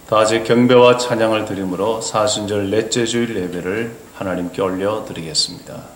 다시 경배와 찬양을 드림으로 사순절 넷째 주일 예배를 하나님께 올려드리겠습니다.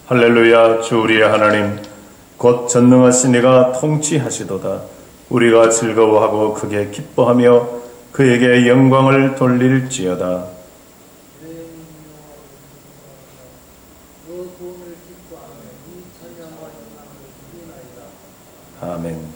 할렐루야. 주 우리의 하나님 곧 전능하신 이가 통치하시도다. 우리가 즐거워하고 크게 기뻐하며 그에게 영광을 돌릴지어다. 아멘.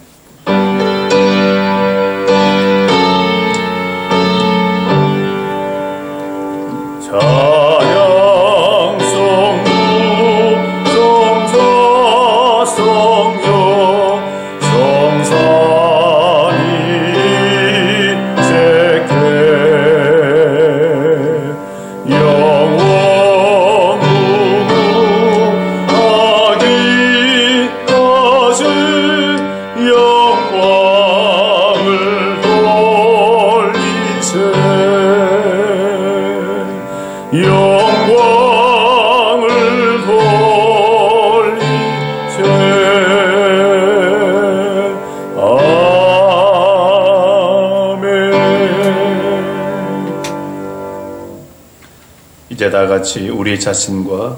이제 다 같이 우리 자신과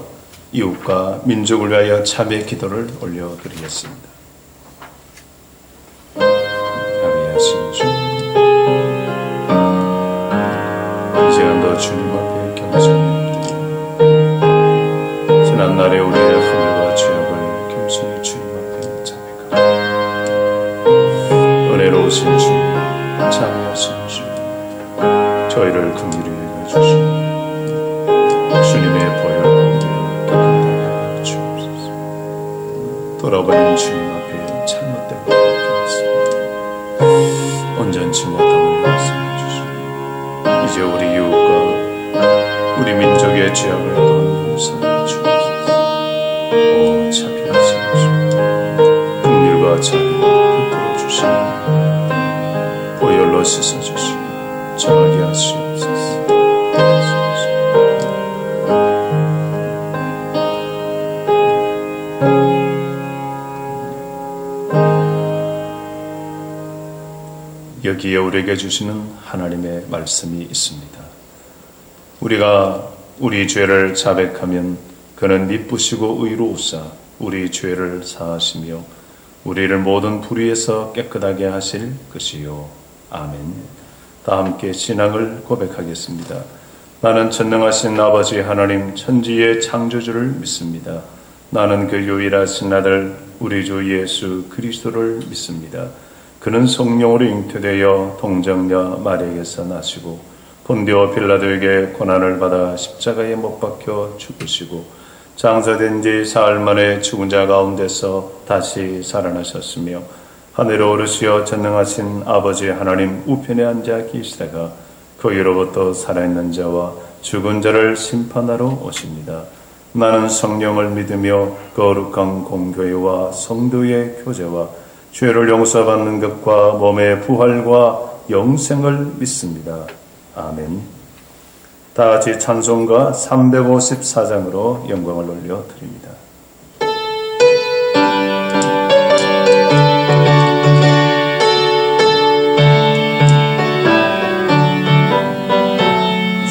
이웃과 민족을 위하여 참회 기도를 올려드리겠습니다. 아비하신 주, 이 시간도 주님 앞에 겸손히 지난날의 우리의 후회와 죄악을 겸손히 주님 앞에 자백하라. 은혜로우신 주, 참여하신 주, 저희를 긍휼히 여겨주시고 주님의 보혈로 우리를 주옵소서. 돌아버린 주님 앞에 잘못된 것을 깨닫습니다. 온전치 못함을 말씀해 주시고 이제 우리 이웃과 우리 민족의 죄악을 또한 용서해 주옵소서. 오 자비하신 주, 긍휼과 자비를 베풀어 주시고 보혈로 씻어주시고 정하게 하시옵소서. 여기에 우리에게 주시는 하나님의 말씀이 있습니다. 우리가 우리 죄를 자백하면 그는 미쁘시고 의로우사 우리 죄를 사하시며 우리를 모든 불의에서 깨끗하게 하실 것이요. 아멘. 다 함께 신앙을 고백하겠습니다. 나는 전능하신 아버지 하나님 천지의 창조주를 믿습니다. 나는 그 유일하신 아들 우리 주 예수 그리스도를 믿습니다. 그는 성령으로 잉태되어 동정녀 마리아에게서 나시고 본디오 빌라도에게 고난을 받아 십자가에 못 박혀 죽으시고 장사된 지 사흘 만에 죽은 자 가운데서 다시 살아나셨으며 하늘에 오르시어 전능하신 아버지 하나님 우편에 앉아 계시다가 거기로부터 살아있는 자와 죽은 자를 심판하러 오십니다. 나는 성령을 믿으며 거룩한 공교회와 성도의 교제와 죄를 용서받는 것과 몸의 부활과 영생을 믿습니다. 아멘. 다 같이 찬송가 354장으로 영광을 올려드립니다.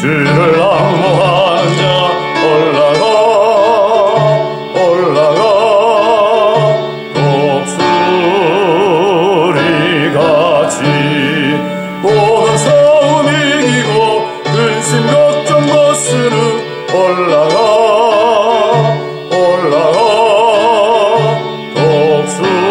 주를 앙모하는 자 올라가 독수리같이 모든 싸움 이기고 근심 걱정 벗으는 올라가 독수리같이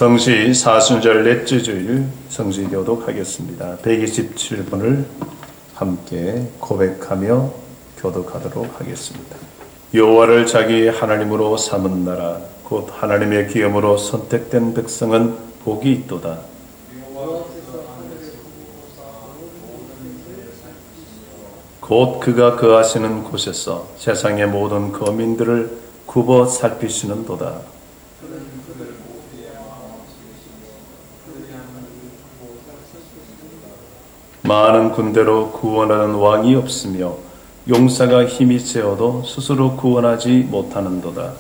성시 사순절 넷째 주일 성시 교독하겠습니다. 127번을 함께 고백하며 교독하도록 하겠습니다. 여호와를 자기 하나님으로 삼은 나라 곧 하나님의 기업으로 선택된 백성은 복이 있도다. 곧 그가 거하시는 곳에서 세상의 모든 거민들을 굽어 살피시는도다. 많은 군대로 구원하는 왕이 없으며 용사가 힘이 세어도 스스로 구원하지 못하는도다.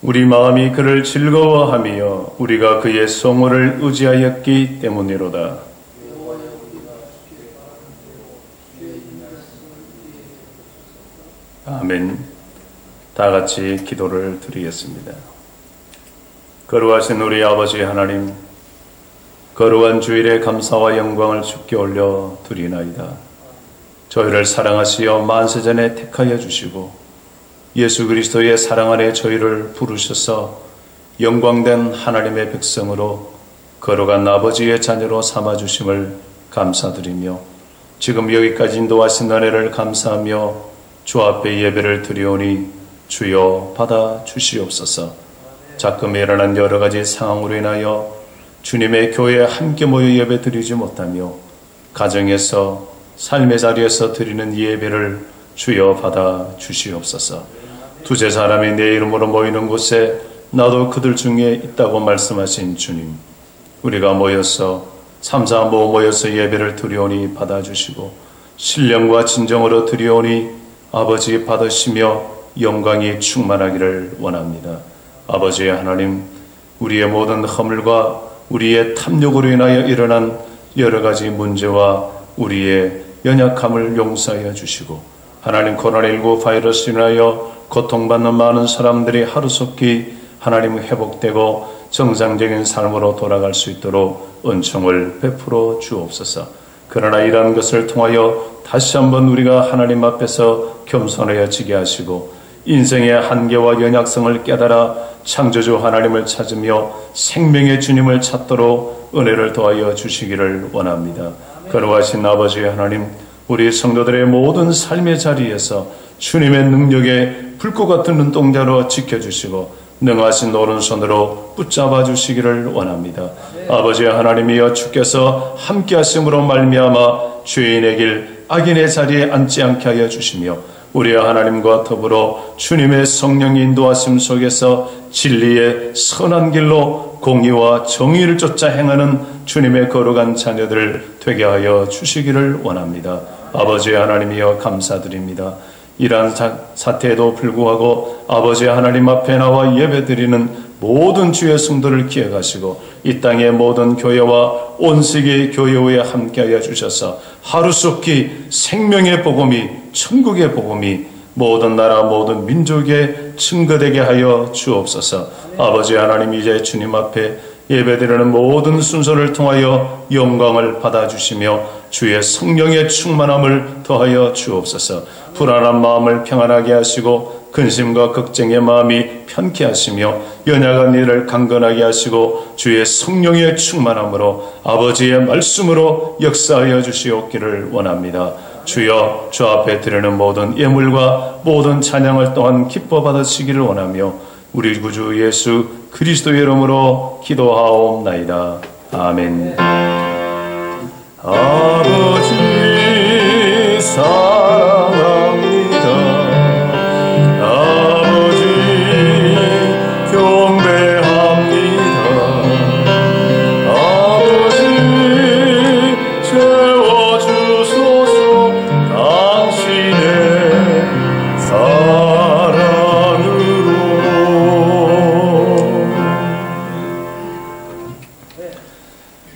우리 마음이 그를 즐거워하며 우리가 그의 성호를 의지하였기 때문이로다. 아멘. 다 같이 기도를 드리겠습니다. 거룩하신 우리 아버지 하나님, 거룩한 주일에 감사와 영광을 주께 올려 드리나이다. 저희를 사랑하시어 만세전에 택하여 주시고 예수 그리스도의 사랑 안에 저희를 부르셔서 영광된 하나님의 백성으로 거룩한 아버지의 자녀로 삼아주심을 감사드리며 지금 여기까지 인도하신 은혜를 감사하며 주 앞에 예배를 드리오니 주여 받아 주시옵소서. 자금 일어난 여러 가지 상황으로 인하여 주님의 교회에 함께 모여 예배 드리지 못하며 가정에서 삶의 자리에서 드리는 예배를 주여 받아 주시옵소서. 두세 사람이 내 이름으로 모이는 곳에 나도 그들 중에 있다고 말씀하신 주님, 우리가 모여서 삼삼오오 모여서 예배를 드리오니 받아주시고 신령과 진정으로 드리오니 아버지 받으시며 영광이 충만하기를 원합니다. 아버지 하나님, 우리의 모든 허물과 우리의 탐욕으로 인하여 일어난 여러 가지 문제와 우리의 연약함을 용서하여 주시고 하나님, 코로나19 바이러스로 인하여 고통받는 많은 사람들이 하루속히 하나님 회복되고 정상적인 삶으로 돌아갈 수 있도록 은총을 베풀어 주옵소서. 그러나 이러한 것을 통하여 다시 한번 우리가 하나님 앞에서 겸손해지게 하시고 인생의 한계와 연약성을 깨달아 창조주 하나님을 찾으며 생명의 주님을 찾도록 은혜를 더하여 주시기를 원합니다. 거룩하신 아버지 하나님, 우리 성도들의 모든 삶의 자리에서 주님의 능력에 불꽃 같은 눈동자로 지켜주시고 능하신 오른손으로 붙잡아 주시기를 원합니다. 아버지 하나님이여, 주께서 함께 하심으로 말미암아 죄인의 길, 악인의 자리에 앉지 않게 하여 주시며 우리 하나님과 더불어 주님의 성령의 인도하심 속에서 진리의 선한 길로 공의와 정의를 쫓아 행하는 주님의 거룩한 자녀들 되게 하여 주시기를 원합니다. 아버지 하나님이여, 감사드립니다. 이러한 사태에도 불구하고 아버지 하나님 앞에 나와 예배드리는 모든 주의 성도를 기억하시고 이 땅의 모든 교회와 온 세계의 교회에 함께하여 주셔서 하루속히 생명의 복음이, 천국의 복음이 모든 나라 모든 민족에 증거되게 하여 주옵소서. 아버지 하나님, 이제 주님 앞에 예배드리는 모든 순서를 통하여 영광을 받아주시며 주의 성령의 충만함을 더하여 주옵소서. 불안한 마음을 평안하게 하시고 근심과 걱정의 마음이 편케 하시며 연약한 이를 강건하게 하시고 주의 성령의 충만함으로 아버지의 말씀으로 역사하여 주시옵기를 원합니다. 주여, 주 앞에 드리는 모든 예물과 모든 찬양을 또한 기뻐 받으시기를 원하며 우리 구주 예수 그리스도의 이름으로 기도하옵나이다. 아멘. 아버지 사랑합니다. 아버지 경배합니다. 아버지 채워주소서. 당신의 사랑으로.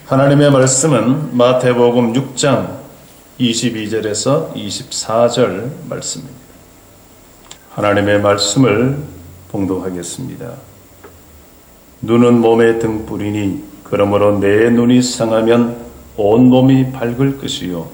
하나님의 말씀은 마태복음 6장 22절에서 24절 말씀입니다. 하나님의 말씀을 봉독하겠습니다. 눈은 몸의 등불이니 그러므로 내 눈이 상하면 온 몸이 밝을 것이요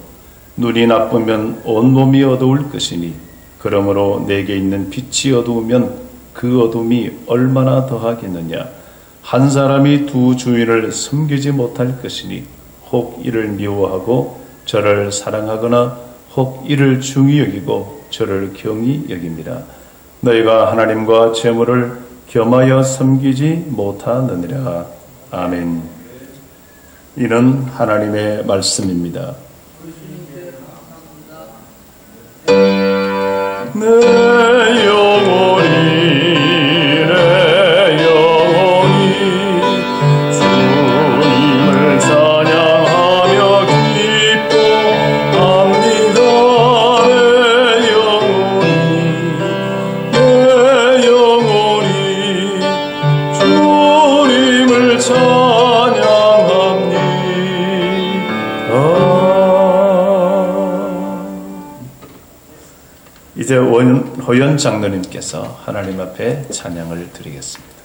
눈이 나쁘면 온 몸이 어두울 것이니 그러므로 내게 있는 빛이 어두우면 그 어둠이 얼마나 더하겠느냐. 한 사람이 두 주인을 섬기지 못할 것이니 혹 이를 미워하고 저를 사랑하거나 혹 이를 중히 여기고 저를 경히 여깁니다. 너희가 하나님과 재물을 겸하여 섬기지 못하느니라. 아멘. 이는 하나님의 말씀입니다. 내 영혼이 이제 허연 장로님께서 하나님 앞에 찬양을 드리겠습니다.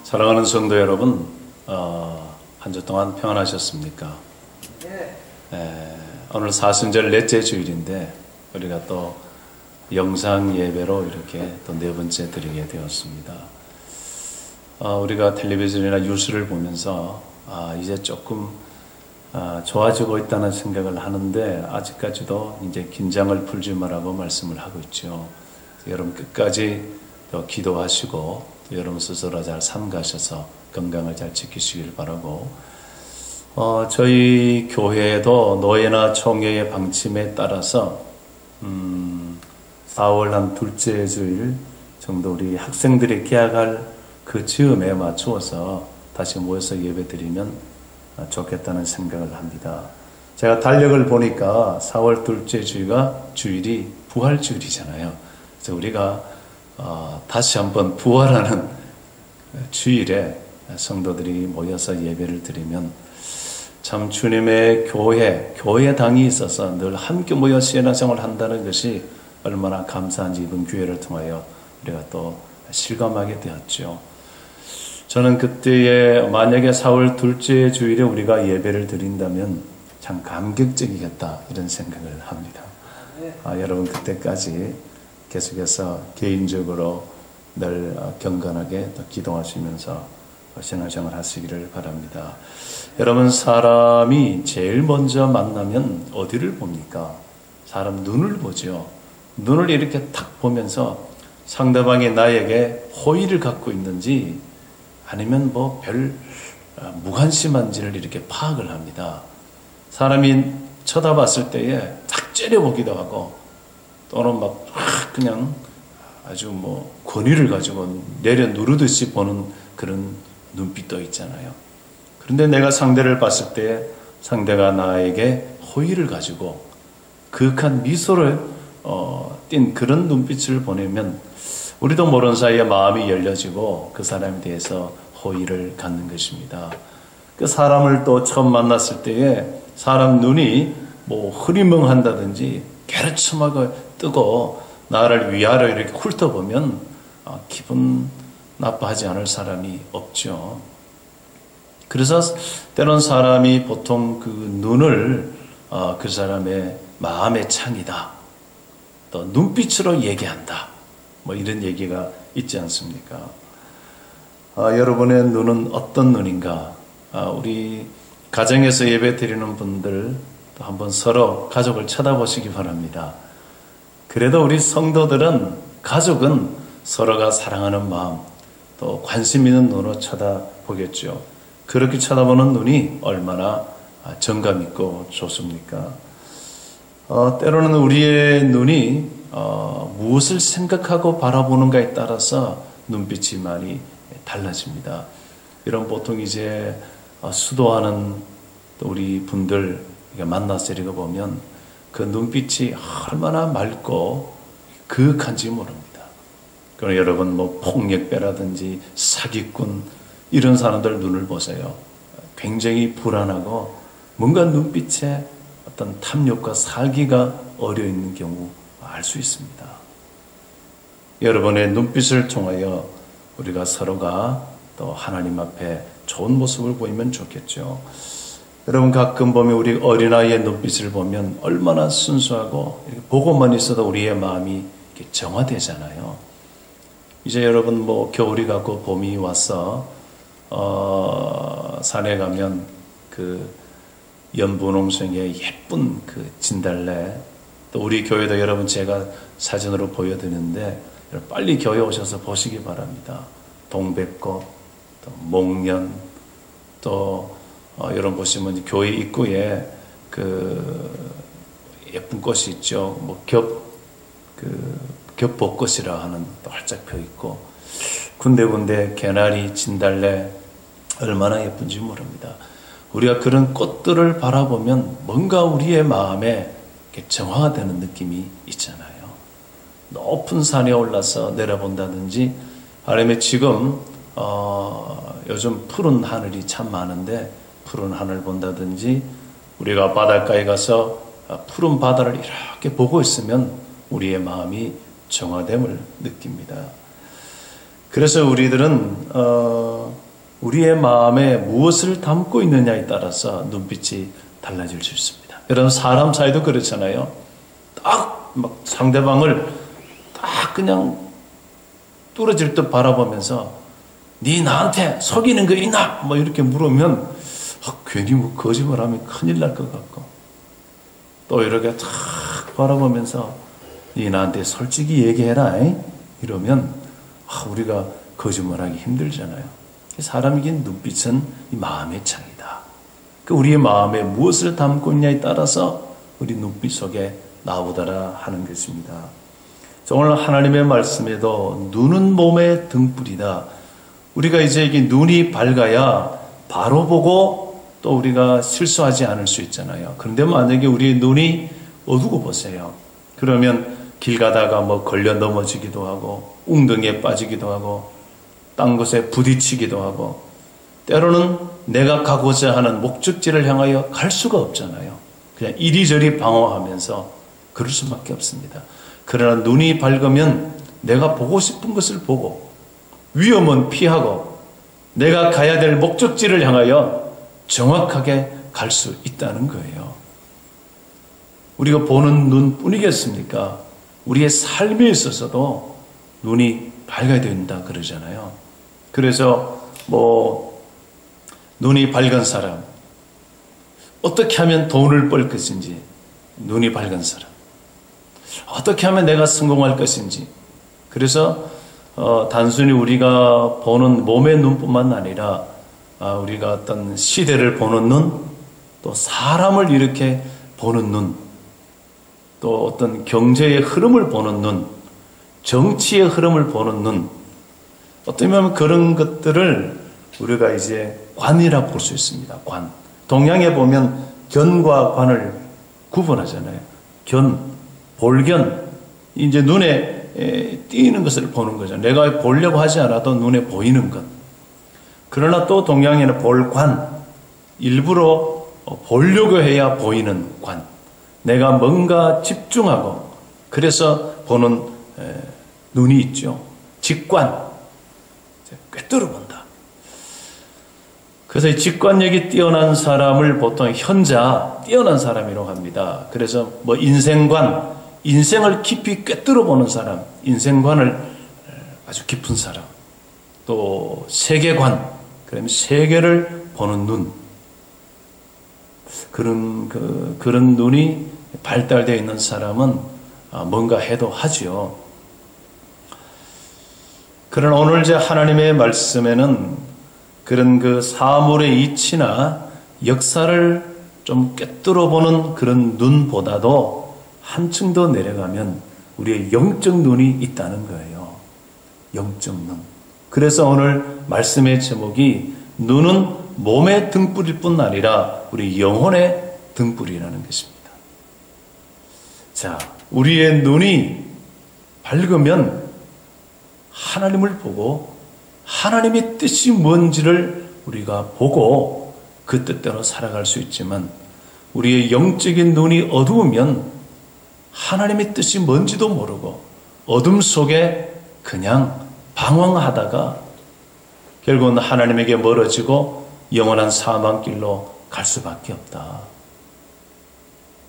사랑하는 성도 여러분, 한 주 동안 평안하셨습니까? 오늘 사순절 넷째 주일인데 우리가 또 영상 예배로 이렇게 또 네 번째 드리게 되었습니다. 우리가 텔레비전이나 뉴스를 보면서 이제 조금 좋아지고 있다는 생각을 하는데 아직까지도 이제 긴장을 풀지 말라고 말씀을 하고 있죠. 여러분 끝까지 또 기도하시고 또 여러분 스스로 잘 삼가셔서 건강을 잘 지키시길 바라고, 저희 교회에도 노예나 총회의 방침에 따라서 4월 한 둘째 주일 정도 우리 학생들이 개학할 그 즈음에 맞추어서 다시 모여서 예배드리면 좋겠다는 생각을 합니다. 제가 달력을 보니까 4월 둘째 주일이 부활주일이잖아요. 그래서 우리가 다시 한번 부활하는 주일에 성도들이 모여서 예배를 드리면 참 주님의 교회당이 있어서 늘 함께 모여 신앙생활을 한다는 것이 얼마나 감사한지 이번 기회를 통하여 우리가 또 실감하게 되었죠. 저는 그때에 만약에 4월 둘째 주일에 우리가 예배를 드린다면 참 감격적이겠다 이런 생각을 합니다. 여러분 그때까지 계속해서 개인적으로 늘 경건하게 또 기도하시면서 신앙생활 하시기를 바랍니다. 여러분 사람이 제일 먼저 만나면 어디를 봅니까? 사람 눈을 보죠. 눈을 이렇게 탁 보면서 상대방이 나에게 호의를 갖고 있는지 아니면 뭐 별 무관심한지를 이렇게 파악을 합니다. 사람이 쳐다봤을 때에 탁 째려보기도 하고 또는 막 그냥 아주 뭐 권위를 가지고 내려 누르듯이 보는 그런 눈빛도 있잖아요. 그런데 내가 상대를 봤을 때 상대가 나에게 호의를 가지고 그윽한 미소를 띤 그런 눈빛을 보내면 우리도 모르는 사이에 마음이 열려지고 그 사람에 대해서 호의를 갖는 것입니다. 그 사람을 또 처음 만났을 때에 사람 눈이 뭐 흐리멍한다든지 게르츠하게 뜨고 나를 위아래로 이렇게 훑어보면 기분 나빠하지 않을 사람이 없죠. 그래서 때론 사람이 보통 그 눈을 그 사람의 마음의 창이다. 또 눈빛으로 얘기한다. 뭐 이런 얘기가 있지 않습니까? 여러분의 눈은 어떤 눈인가? 우리 가정에서 예배 드리는 분들 또 한번 서로 가족을 쳐다보시기 바랍니다. 그래도 우리 성도들은 가족은 서로가 사랑하는 마음 또 관심 있는 눈으로 쳐다보겠죠. 그렇게 쳐다보는 눈이 얼마나 정감 있고 좋습니까? 때로는 우리의 눈이 무엇을 생각하고 바라보는가에 따라서 눈빛이 많이 달라집니다. 이런 보통 이제 수도하는 우리 분들 만나서 이렇게 보면 그 눈빛이 얼마나 맑고 그윽한지 모릅니다. 그럼 여러분 뭐 폭력배라든지 사기꾼 이런 사람들 눈을 보세요. 굉장히 불안하고 뭔가 눈빛에 어떤 탐욕과 살기가 어려 있는 경우 알 수 있습니다. 여러분의 눈빛을 통하여 우리가 서로가 또 하나님 앞에 좋은 모습을 보이면 좋겠죠. 여러분 가끔 보면 우리 어린아이의 눈빛을 보면 얼마나 순수하고 이렇게 보고만 있어도 우리의 마음이 이렇게 정화되잖아요. 이제 여러분 뭐 겨울이 가고 봄이 와서 산에 가면 그 연분홍성의 예쁜 그 진달래 또 우리 교회도 여러분 제가 사진으로 보여드리는데 빨리 교회 오셔서 보시기 바랍니다. 동백꽃, 또 목련, 또 여러분 보시면 교회 입구에 그 예쁜 꽃이 있죠. 뭐 겹벚꽃이라 하는 또 활짝 펴 있고 군데군데 개나리, 진달래 얼마나 예쁜지 모릅니다. 우리가 그런 꽃들을 바라보면 뭔가 우리의 마음에 정화가 되는 느낌이 있잖아요. 높은 산에 올라서 내려본다든지 아니면 지금 요즘 푸른 하늘이 참 많은데 푸른 하늘 본다든지 우리가 바닷가에 가서 푸른 바다를 이렇게 보고 있으면 우리의 마음이 정화됨을 느낍니다. 그래서 우리들은 우리의 마음에 무엇을 담고 있느냐에 따라서 눈빛이 달라질 수 있습니다. 여러분 사람 사이도 그렇잖아요. 딱 막 상대방을 딱 그냥 뚫어질 듯 바라보면서 네 나한테 속이는 거 있나? 뭐 이렇게 물으면 괜히 뭐 거짓말하면 큰일 날 것 같고 또 이렇게 탁 바라보면서 네 나한테 솔직히 얘기해라 이러면 우리가 거짓말하기 힘들잖아요. 사람에겐 눈빛은 이 마음의 창이다. 우리의 마음에 무엇을 담고 있냐에 따라서 우리 눈빛 속에 나오더라 하는 것입니다. 오늘 하나님의 말씀에도 눈은 몸의 등불이다. 우리가 이제 이게 눈이 밝아야 바로 보고 또 우리가 실수하지 않을 수 있잖아요. 그런데 만약에 우리 눈이 어두고 보세요. 그러면 길 가다가 뭐 걸려 넘어지기도 하고 웅덩이에 빠지기도 하고 딴 곳에 부딪히기도 하고 때로는 내가 가고자 하는 목적지를 향하여 갈 수가 없잖아요. 그냥 이리저리 방황하면서 그럴 수밖에 없습니다. 그러나 눈이 밝으면 내가 보고 싶은 것을 보고 위험은 피하고 내가 가야 될 목적지를 향하여 정확하게 갈 수 있다는 거예요. 우리가 보는 눈뿐이겠습니까? 우리의 삶에 있어서도 눈이 밝아야 된다 그러잖아요. 그래서 눈이 밝은 사람, 어떻게 하면 돈을 벌 것인지 눈이 밝은 사람, 어떻게 하면 내가 성공할 것인지. 그래서 단순히 우리가 보는 몸의 눈뿐만 아니라 우리가 어떤 시대를 보는 눈, 또 사람을 이렇게 보는 눈, 또 어떤 경제의 흐름을 보는 눈, 정치의 흐름을 보는 눈, 어떻게 보면 그런 것들을 우리가 이제 관이라 볼 수 있습니다. 관. 동양에 보면 견과 관을 구분하잖아요. 견, 볼견, 이제 눈에 띄는 것을 보는 거죠. 내가 보려고 하지 않아도 눈에 보이는 것. 그러나 또 동양에는 볼관, 일부러 보려고 해야 보이는 관. 내가 뭔가 집중하고 그래서 보는 눈이 있죠. 직관, 꿰뚫어 본다. 그래서 이 직관력이 뛰어난 사람을 보통 현자, 뛰어난 사람이라고 합니다. 그래서 인생관, 인생을 깊이 꿰뚫어 보는 사람, 인생관을 아주 깊은 사람. 또 세계관, 그러면 세계를 보는 눈. 그런 눈이 발달되어 있는 사람은 뭔가 해도 하지요. 그러나 오늘 제 하나님의 말씀에는 그런 그 사물의 이치나 역사를 좀 꿰뚫어 보는 그런 눈보다도 한층 더 내려가면 우리의 영적 눈이 있다는 거예요. 영적 눈. 그래서 오늘 말씀의 제목이 눈은 몸의 등불일 뿐 아니라 우리 영혼의 등불이라는 것입니다. 자, 우리의 눈이 밝으면 하나님을 보고 하나님의 뜻이 뭔지를 우리가 보고 그 뜻대로 살아갈 수 있지만 우리의 영적인 눈이 어두우면 하나님의 뜻이 뭔지도 모르고 어둠 속에 그냥 방황하다가 결국은 하나님에게 멀어지고 영원한 사망길로 갈 수밖에 없다.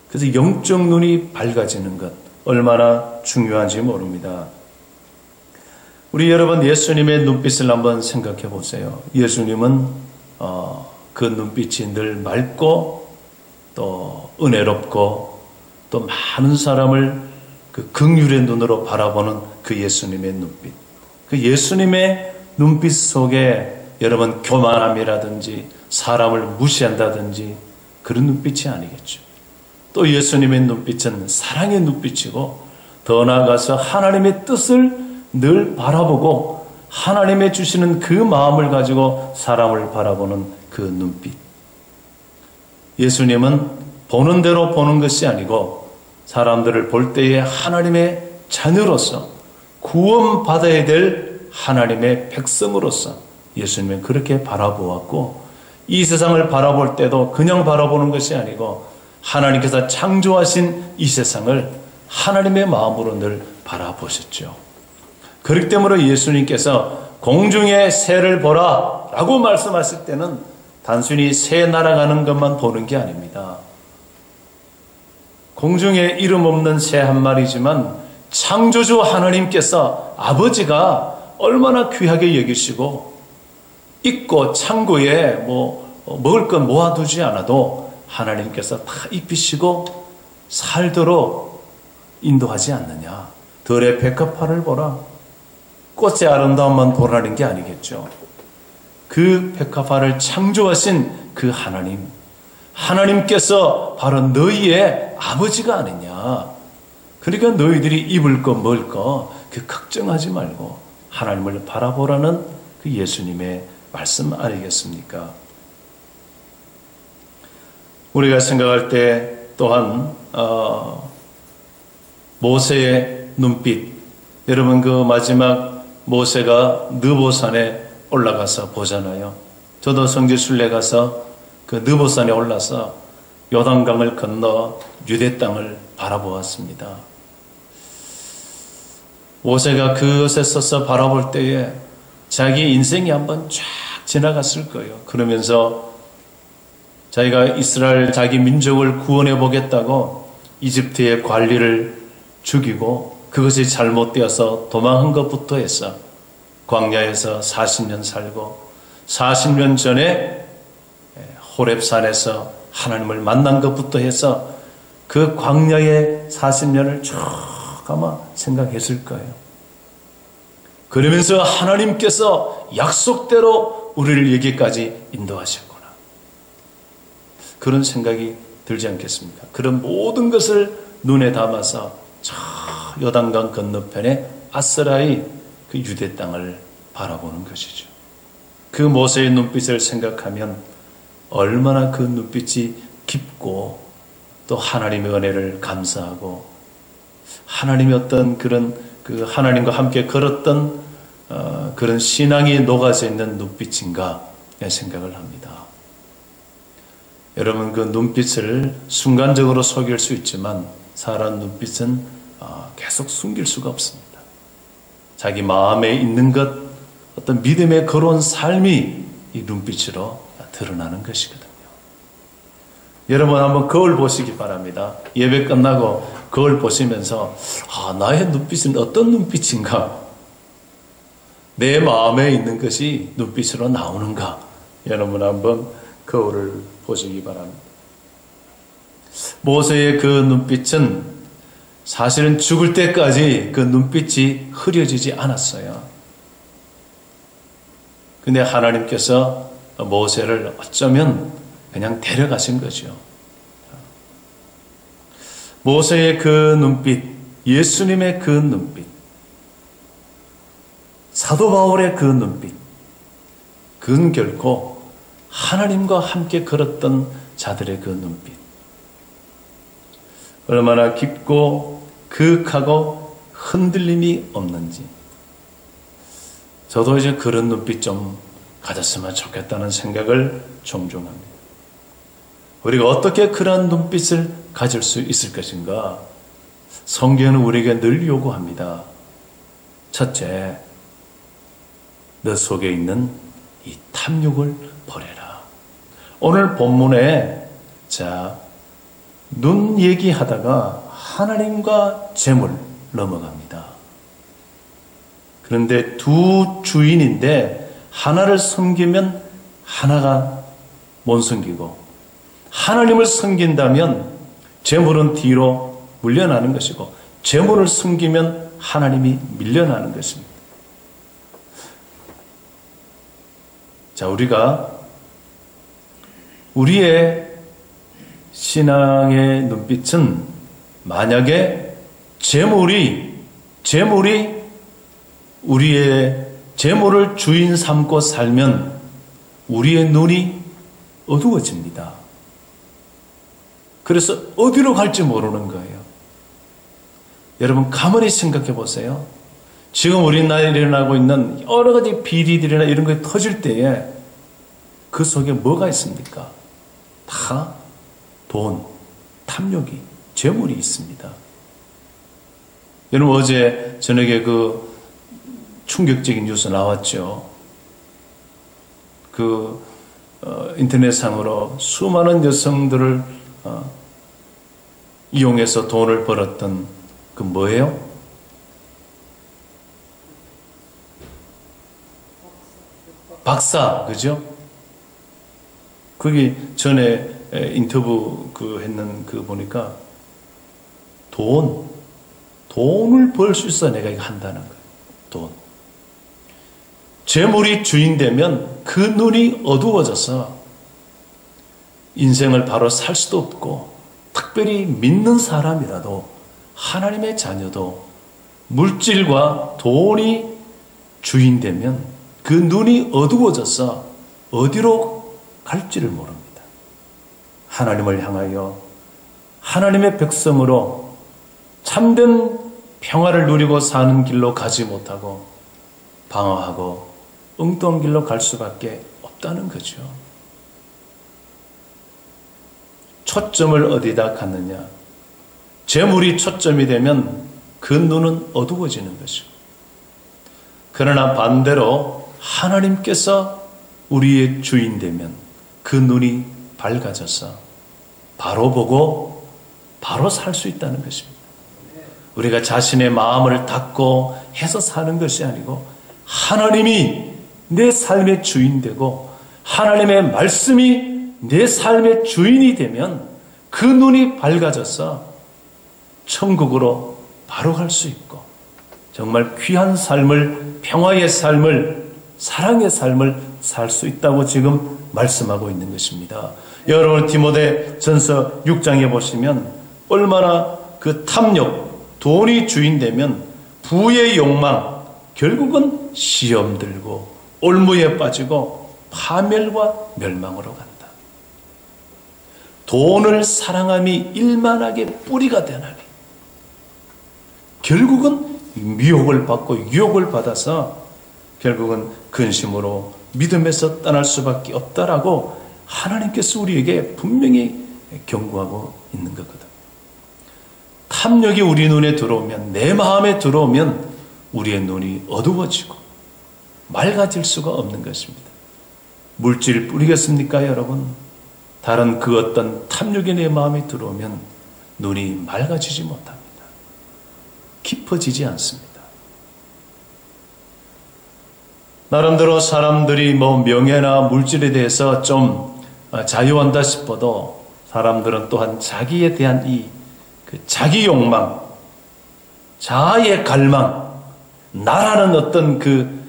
그래서 영적 눈이 밝아지는 것 얼마나 중요한지 모릅니다. 우리 여러분 예수님의 눈빛을 한번 생각해 보세요. 예수님은 그 눈빛이 늘 맑고 또 은혜롭고 또 많은 사람을 그 긍휼의 눈으로 바라보는 그 예수님의 눈빛. 그 예수님의 눈빛 속에 여러분 교만함이라든지 사람을 무시한다든지 그런 눈빛이 아니겠죠. 또 예수님의 눈빛은 사랑의 눈빛이고 더 나아가서 하나님의 뜻을 늘 바라보고 하나님의 주시는 그 마음을 가지고 사람을 바라보는 그 눈빛. 예수님은 보는 대로 보는 것이 아니고 사람들을 볼 때에 하나님의 자녀로서 구원받아야 될 하나님의 백성으로서 예수님은 그렇게 바라보았고 이 세상을 바라볼 때도 그냥 바라보는 것이 아니고 하나님께서 창조하신 이 세상을 하나님의 마음으로 늘 바라보셨죠. 그렇기 때문에 예수님께서 공중의 새를 보라 라고 말씀하실 때는 단순히 새 날아가는 것만 보는 게 아닙니다. 공중에 이름 없는 새 한 마리지만 창조주 하나님께서 아버지가 얼마나 귀하게 여기시고 입고 창고에 먹을 것 모아두지 않아도 하나님께서 다 입히시고 살도록 인도하지 않느냐. 들의 백합화를 보라. 꽃의 아름다움만 보라는 게 아니겠죠. 그 백합화를 창조하신 그 하나님께서 바로 너희의 아버지가 아니냐. 그러니까 너희들이 입을 거 먹을 거 그 걱정하지 말고 하나님을 바라보라는 그 예수님의 말씀 아니겠습니까? 우리가 생각할 때 또한 모세의 눈빛, 여러분 그 마지막 모세가 느보산에 올라가서 보잖아요. 저도 성지순례 가서 그 느보산에 올라서 요단강을 건너 유대 땅을 바라보았습니다. 모세가 그것에 서서 바라볼 때에 자기 인생이 한번 쫙 지나갔을 거예요. 그러면서 자기가 이스라엘 자기 민족을 구원해 보겠다고 이집트의 관리를 죽이고 그것이 잘못되어서 도망한 것부터 해서 광야에서 40년 살고 40년 전에 호렙산에서 하나님을 만난 것부터 해서 그 광야의 40년을 쭉 아마 생각했을 거예요. 그러면서 하나님께서 약속대로 우리를 여기까지 인도하셨구나. 그런 생각이 들지 않겠습니까? 그런 모든 것을 눈에 담아서 저 요단강 건너편에 아스라의 그 유대 땅을 바라보는 것이죠. 그 모세의 눈빛을 생각하면 얼마나 그 눈빛이 깊고 또 하나님의 은혜를 감사하고 하나님의 어떤 그런 그 하나님과 함께 걸었던 그런 신앙이 녹아져 있는 눈빛인가 생각을 합니다. 여러분 그 눈빛을 순간적으로 속일 수 있지만 사람 눈빛은 계속 숨길 수가 없습니다. 자기 마음에 있는 것 어떤 믿음의 걸어온 삶이 이 눈빛으로 드러나는 것이거든요. 여러분 한번 거울 보시기 바랍니다. 예배 끝나고 거울 보시면서 나의 눈빛은 어떤 눈빛인가? 내 마음에 있는 것이 눈빛으로 나오는가? 여러분 한번 거울을 보시기 바랍니다. 모세의 그 눈빛은 사실은 죽을 때까지 그 눈빛이 흐려지지 않았어요. 근데 하나님께서 모세를 어쩌면 그냥 데려가신 거죠. 모세의 그 눈빛, 예수님의 그 눈빛, 사도 바울의 그 눈빛, 그건 결코 하나님과 함께 걸었던 자들의 그 눈빛. 얼마나 깊고 그윽하고 흔들림이 없는지. 저도 이제 그런 눈빛 좀 가졌으면 좋겠다는 생각을 종종 합니다. 우리가 어떻게 그런 눈빛을 가질 수 있을 것인가? 성경은 우리에게 늘 요구합니다. 첫째, 너 속에 있는 이 탐욕을 버려라. 오늘 본문에 눈 얘기하다가 하나님과 재물 넘어갑니다. 그런데 두 주인인데 하나를 섬기면 하나가 못 섬기고 하나님을 섬긴다면 재물은 뒤로 물려나는 것이고 재물을 섬기면 하나님이 밀려나는 것입니다. 우리가 우리의 신앙의 눈빛은 만약에 재물이 우리의 재물을 주인 삼고 살면 우리의 눈이 어두워집니다. 그래서 어디로 갈지 모르는 거예요. 여러분 가만히 생각해 보세요. 지금 우리나라에 일어나고 있는 여러 가지 비리들이나 이런 것이 터질 때에 그 속에 뭐가 있습니까? 다 돈, 탐욕이, 재물이 있습니다. 여러분 어제 저녁에 그 충격적인 뉴스 나왔죠. 인터넷상으로 수많은 여성들을 이용해서 돈을 벌었던 그 뭐예요? 박사, 그죠? 거기 전에 인터뷰 했는 보니까 돈을 벌 수 있어 내가 이거 한다는 거예요. 돈. 재물이 주인 되면 그 눈이 어두워져서 인생을 바로 살 수도 없고 특별히 믿는 사람이라도 하나님의 자녀도 물질과 돈이 주인 되면 그 눈이 어두워져서 어디로 갈지를 모릅니다. 하나님을 향하여 하나님의 백성으로 참된 평화를 누리고 사는 길로 가지 못하고 방황하고 엉뚱한 길로 갈 수밖에 없다는 거죠. 초점을 어디다 갖느냐. 재물이 초점이 되면 그 눈은 어두워지는 것이고, 그러나 반대로 하나님께서 우리의 주인 되면 그 눈이 밝아져서 바로 보고 바로 살 수 있다는 것입니다. 우리가 자신의 마음을 닫고 해서 사는 것이 아니고 하나님이 내 삶의 주인 되고 하나님의 말씀이 내 삶의 주인이 되면 그 눈이 밝아져서 천국으로 바로 갈 수 있고 정말 귀한 삶을, 평화의 삶을, 사랑의 삶을 살 수 있다고 지금 말씀하고 있는 것입니다. 여러분 디모데전서 6장에 보시면 얼마나 그 탐욕, 돈이 주인 되면 부의 욕망, 결국은 시험 들고 올무에 빠지고 파멸과 멸망으로 간다. 돈을 사랑함이 일만하게 뿌리가 되나니 결국은 미혹을 받고 유혹을 받아서 결국은 근심으로 믿음에서 떠날 수밖에 없다라고 하나님께서 우리에게 분명히 경고하고 있는 거거든. 탐욕이 우리 눈에 들어오면, 내 마음에 들어오면 우리의 눈이 어두워지고 맑아질 수가 없는 것입니다. 물질 뿌리겠습니까, 여러분? 다른 그 어떤 탐욕이 내 마음에 들어오면 눈이 맑아지지 못합니다. 깊어지지 않습니다. 나름대로 사람들이 명예나 물질에 대해서 좀 자유한다 싶어도 사람들은 또한 자기에 대한 그 자기 욕망, 자아의 갈망, 나라는 어떤 그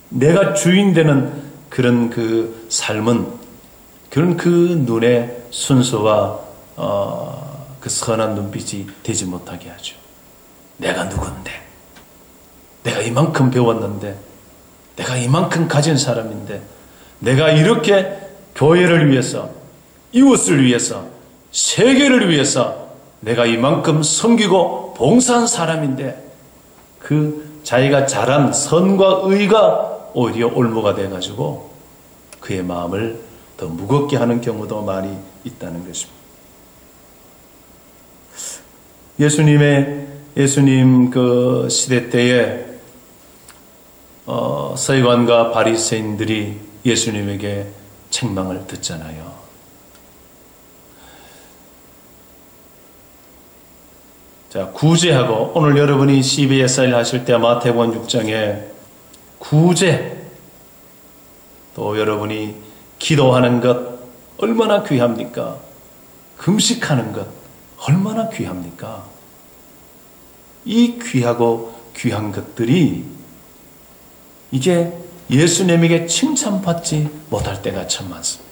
내가 주인 되는 그런 그 삶은 그런 그 눈의 순수와 그 선한 눈빛이 되지 못하게 하죠. 내가 누군데, 내가 이만큼 배웠는데, 내가 이만큼 가진 사람인데, 내가 이렇게 교회를 위해서, 이웃을 위해서, 세계를 위해서 내가 이만큼 섬기고 봉사한 사람인데 그 자기가 잘한 선과 의가 오히려 올무가 돼가지고 그의 마음을 더 무겁게 하는 경우도 많이 있다는 것입니다. 예수님 그 시대 때에 서기관과 바리새인들이 예수님에게 책망을 듣잖아요. 자, 구제하고, 오늘 여러분이 CBSR 하실 때 마태복음 6장에 구제, 또 여러분이 기도하는 것 얼마나 귀합니까? 금식하는 것 얼마나 귀합니까? 이 귀하고 귀한 것들이 이게 예수님에게 칭찬받지 못할 때가 참 많습니다.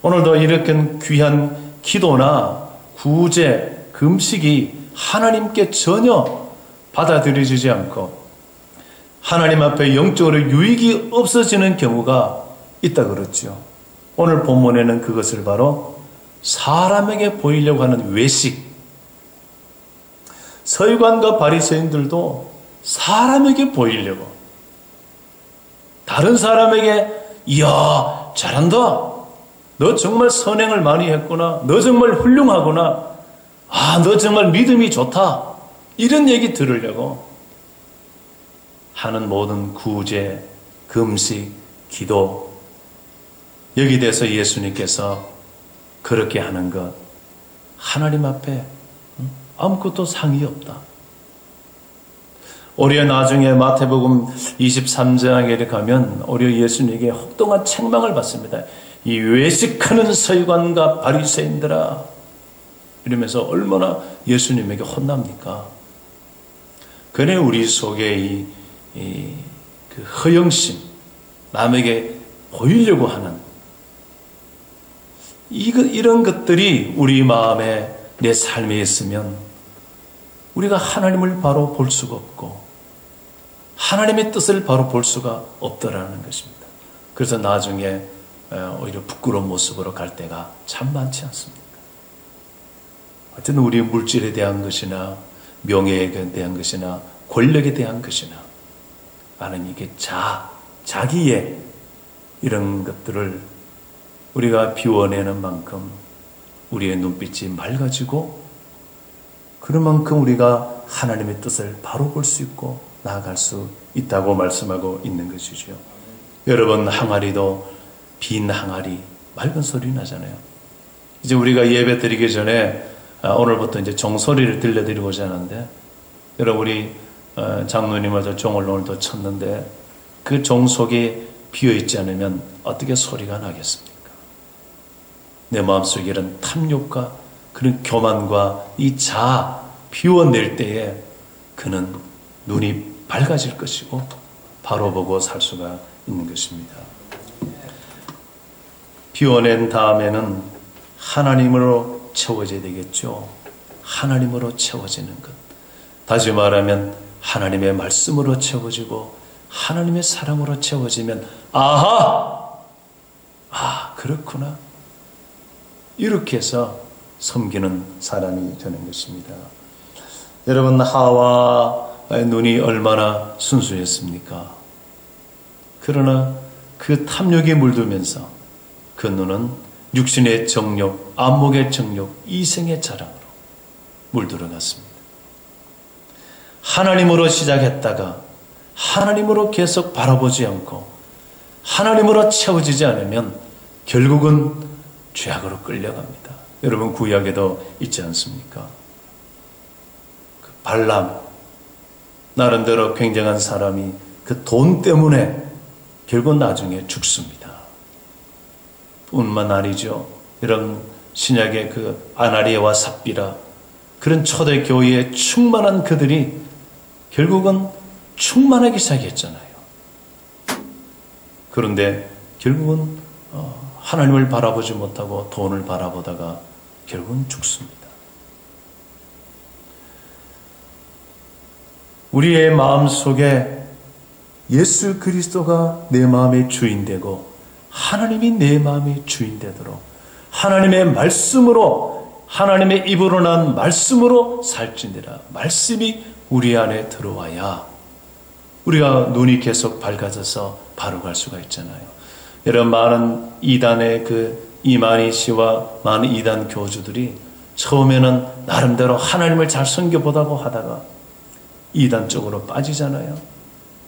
오늘도 이렇게 귀한 기도나 구제, 금식이 하나님께 전혀 받아들여지지 않고 하나님 앞에 영적으로 유익이 없어지는 경우가 있다 그랬죠. 오늘 본문에는 그것을 바로 사람에게 보이려고 하는 외식, 서기관과 바리새인들도 사람에게 보이려고, 다른 사람에게 이야 잘한다, 너 정말 선행을 많이 했구나, 너 정말 훌륭하구나, 너 정말 믿음이 좋다, 이런 얘기 들으려고 하는 모든 구제, 금식, 기도, 여기 대해서 예수님께서 그렇게 하는 것 하나님 앞에 아무것도 상이 없다. 오히려 나중에 마태복음 23장에 가면 오히려 예수님에게 혹독한 책망을 받습니다. 이 외식하는 서기관과 바리새인들아, 이러면서 얼마나 예수님에게 혼납니까? 그래 우리 속에 그 허영심, 남에게 보이려고 하는 이런 것들이 우리 마음에, 내 삶에 있으면 우리가 하나님을 바로 볼 수가 없고 하나님의 뜻을 바로 볼 수가 없더라는 것입니다. 그래서 나중에 오히려 부끄러운 모습으로 갈 때가 참 많지 않습니까? 어쨌든 우리 물질에 대한 것이나 명예에 대한 것이나 권력에 대한 것이나 많은 이게 자기의 이런 것들을 우리가 비워내는 만큼 우리의 눈빛이 맑아지고 그런 만큼 우리가 하나님의 뜻을 바로 볼 수 있고 나아갈 수 있다고 말씀하고 있는 것이죠. 여러분, 항아리도 빈 항아리 맑은 소리 나잖아요. 이제 우리가 예배 드리기 전에 오늘부터 이제 종소리를 들려드리고자 하는데, 여러분 우리 장로님마저 종을 오늘도 쳤는데 그 종 속에 비어있지 않으면 어떻게 소리가 나겠습니까? 내 마음속에 이런 탐욕과 그런 교만과 이 비워낼 때에 그는 눈이 밝아질 것이고 바로 보고 살 수가 있는 것입니다. 비워낸 다음에는 하나님으로 채워져야 되겠죠. 하나님으로 채워지는 것. 다시 말하면 하나님의 말씀으로 채워지고 하나님의 사랑으로 채워지면 그렇구나. 이렇게 해서 섬기는 사람이 되는 것입니다. 여러분, 하와의 눈이 얼마나 순수했습니까? 그러나 그 탐욕에 물들면서 그 눈은 육신의 정욕, 안목의 정욕, 이생의 자랑으로 물들어갔습니다. 하나님으로 시작했다가 하나님으로 계속 바라보지 않고 하나님으로 채워지지 않으면 결국은 죄악으로 끌려갑니다. 여러분, 구약에도 있지 않습니까? 그 발람, 나름대로 굉장한 사람이 그 돈 때문에 결국 나중에 죽습니다. 뿐만 아니죠. 이런 신약의 그 아나리아와 삽비라, 그런 초대교회에 충만한 그들이 결국은 충만하기 시작했잖아요. 그런데 결국은 하나님을 바라보지 못하고 돈을 바라보다가 결국은 죽습니다. 우리의 마음속에 예수 그리스도가 내 마음의 주인 되고 하나님이 내 마음의 주인 되도록 하나님의 말씀으로, 하나님의 입으로 난 말씀으로 살지니라. 말씀이 우리 안에 들어와야 우리가 눈이 계속 밝아져서 바로 갈 수가 있잖아요. 여러분, 많은 이단의 그 이만희 씨와 많은 이단 교주들이 처음에는 나름대로 하나님을 잘 섬겨보다고 하다가 이단 쪽으로 빠지잖아요.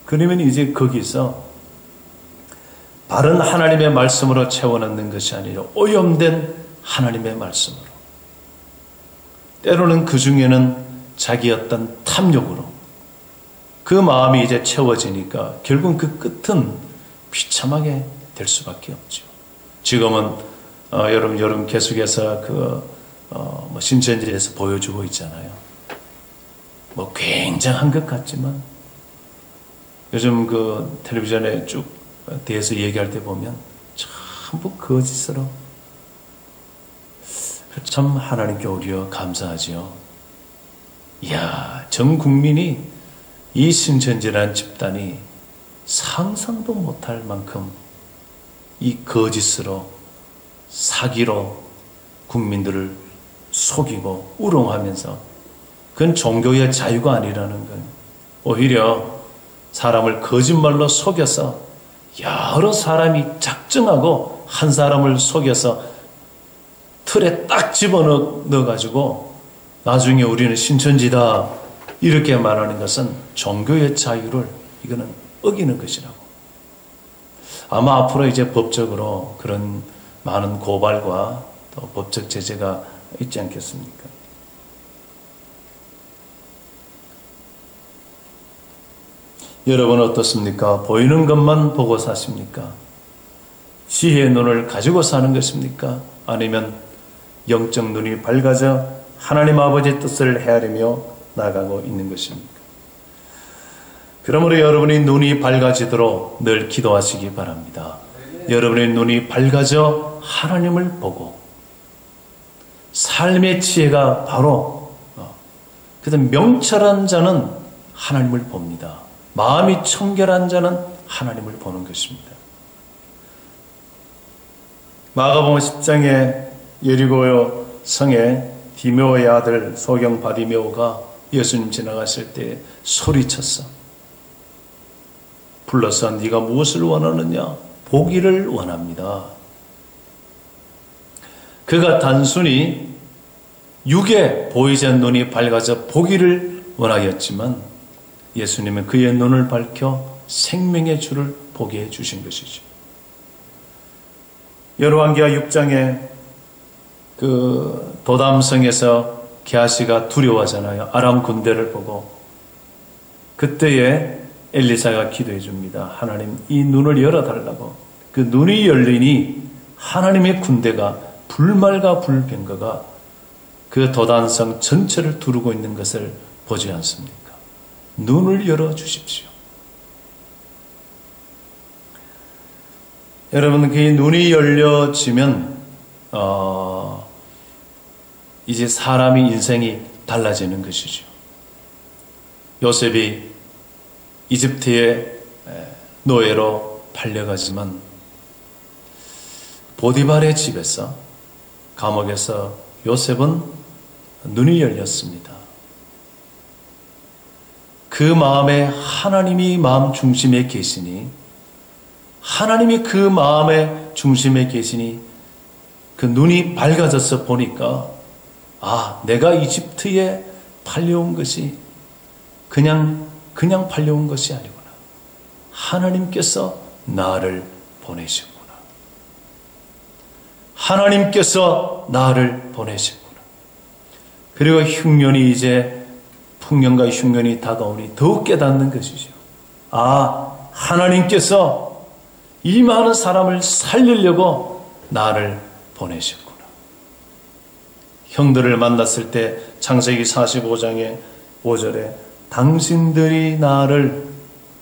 그러면 이제 거기서 바른 하나님의 말씀으로 채워넣는 것이 아니라 오염된 하나님의 말씀으로, 때로는 그 중에는 자기 어떤 탐욕으로 그 마음이 이제 채워지니까 결국은 그 끝은 비참하게 될 수밖에 없죠. 지금은 여러분 계속해서 신천지에서 보여주고 있잖아요. 굉장한 것 같지만 요즘 그 텔레비전에 쭉 대해서 얘기할 때 보면 전부 거짓으로, 참 하나님께 오히려 감사하지요. 이야, 전 국민이 이 신천지라는 집단이 상상도 못할 만큼 이 거짓으로, 사기로 국민들을 속이고 우롱하면서, 그건 종교의 자유가 아니라는 거예요. 오히려 사람을 거짓말로 속여서 여러 사람이 작정하고 한 사람을 속여서 틀에 딱 집어넣어가지고 나중에 우리는 신천지다 이렇게 말하는 것은 종교의 자유를 이거는 어기는 것이라고. 아마 앞으로 이제 법적으로 그런 많은 고발과 또 법적 제재가 있지 않겠습니까? 여러분 어떻습니까? 보이는 것만 보고 사십니까? 지혜의 눈을 가지고 사는 것입니까? 아니면 영적 눈이 밝아져 하나님 아버지의 뜻을 헤아리며 나가고 있는 것입니까? 그러므로 여러분의 눈이 밝아지도록 늘 기도하시기 바랍니다. 여러분의 눈이 밝아져 하나님을 보고 삶의 지혜가 바로 명철한 자는 하나님을 봅니다. 마음이 청결한 자는 하나님을 보는 것입니다. 마가복음 10장에 예리고 성에 디메오의 아들 소경 바디메오가 예수님 지나갔을 때 소리쳤어. 불러서 네가 무엇을 원하느냐? 보기를 원합니다. 그가 단순히 육에 보이지 않는 눈이 밝아져 보기를 원하였지만 예수님은 그의 눈을 밝혀 생명의 주를 보게 해주신 것이죠. 열왕기하 6장에 그 도담성에서 게하시가 두려워하잖아요. 아람 군대를 보고. 그때에 엘리사가 기도해 줍니다. 하나님, 이 눈을 열어달라고. 그 눈이 열리니 하나님의 군대가 불말과 불병거가 그 도단성 전체를 두르고 있는 것을 보지 않습니까? 눈을 열어주십시오. 여러분, 그 눈이 열려지면 이제 사람의 인생이 달라지는 것이죠. 요셉이 이집트의 노예로 팔려가지만 보디발의 집에서, 감옥에서 요셉은 눈이 열렸습니다. 그 마음에 하나님이 마음 중심에 계시니, 하나님이 그 마음의 중심에 계시니 그 눈이 밝아져서 보니까 내가 이집트에 팔려온 것이 그냥 팔려온 것이 아니구나. 하나님께서 나를 보내셨구나. 하나님께서 나를 보내셨구나. 그리고 흉년이 이제 풍년과 흉년이 다가오니 더욱 깨닫는 것이죠. 하나님께서 이 많은 사람을 살리려고 나를 보내셨구나. 형들을 만났을 때 창세기 45장의 5절에 당신들이 나를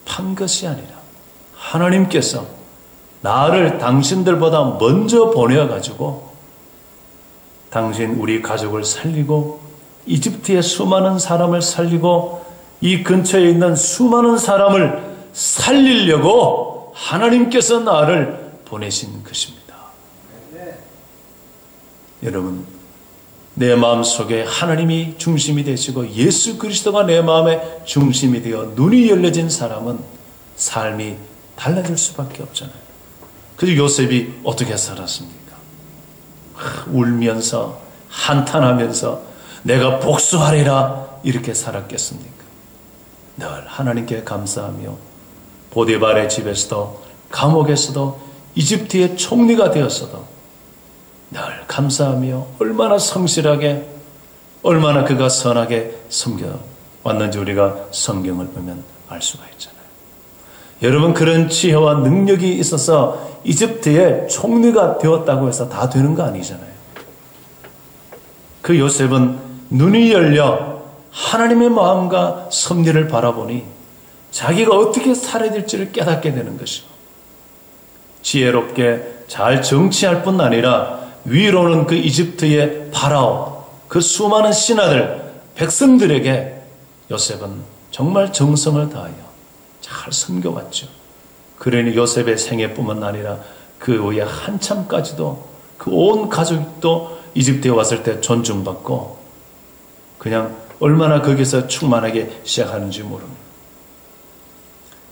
판 것이 아니라 하나님께서 나를 당신들보다 먼저 보내어가지고 당신 우리 가족을 살리고 이집트의 수많은 사람을 살리고 이 근처에 있는 수많은 사람을 살리려고 하나님께서 나를 보내신 것입니다. 여러분, 내 마음속에 하나님이 중심이 되시고 예수 그리스도가 내 마음의 중심이 되어 눈이 열려진 사람은 삶이 달라질 수밖에 없잖아요. 그래서 요셉이 어떻게 살았습니까? 울면서 한탄하면서 내가 복수하리라 이렇게 살았겠습니까? 늘 하나님께 감사하며 보디발의 집에서도 감옥에서도 이집트의 총리가 되었어도 늘 감사하며 얼마나 성실하게 얼마나 그가 선하게 섬겨왔는지 우리가 성경을 보면 알 수가 있잖아요. 여러분, 그런 지혜와 능력이 있어서 이집트의 총리가 되었다고 해서 다 되는 거 아니잖아요. 그 요셉은 눈이 열려 하나님의 마음과 섭리를 바라보니 자기가 어떻게 살아야 될지를 깨닫게 되는 것이고 지혜롭게 잘 정치할 뿐 아니라 위로는 그 이집트의 파라오, 그 수많은 신하들, 백성들에게 요셉은 정말 정성을 다하여 잘 섬겨왔죠. 그러니 요셉의 생애뿐만 아니라 그 후에 한참까지도 그 온 가족도 이집트에 왔을 때 존중받고 그냥 얼마나 거기서 충만하게 시작하는지 모릅니다.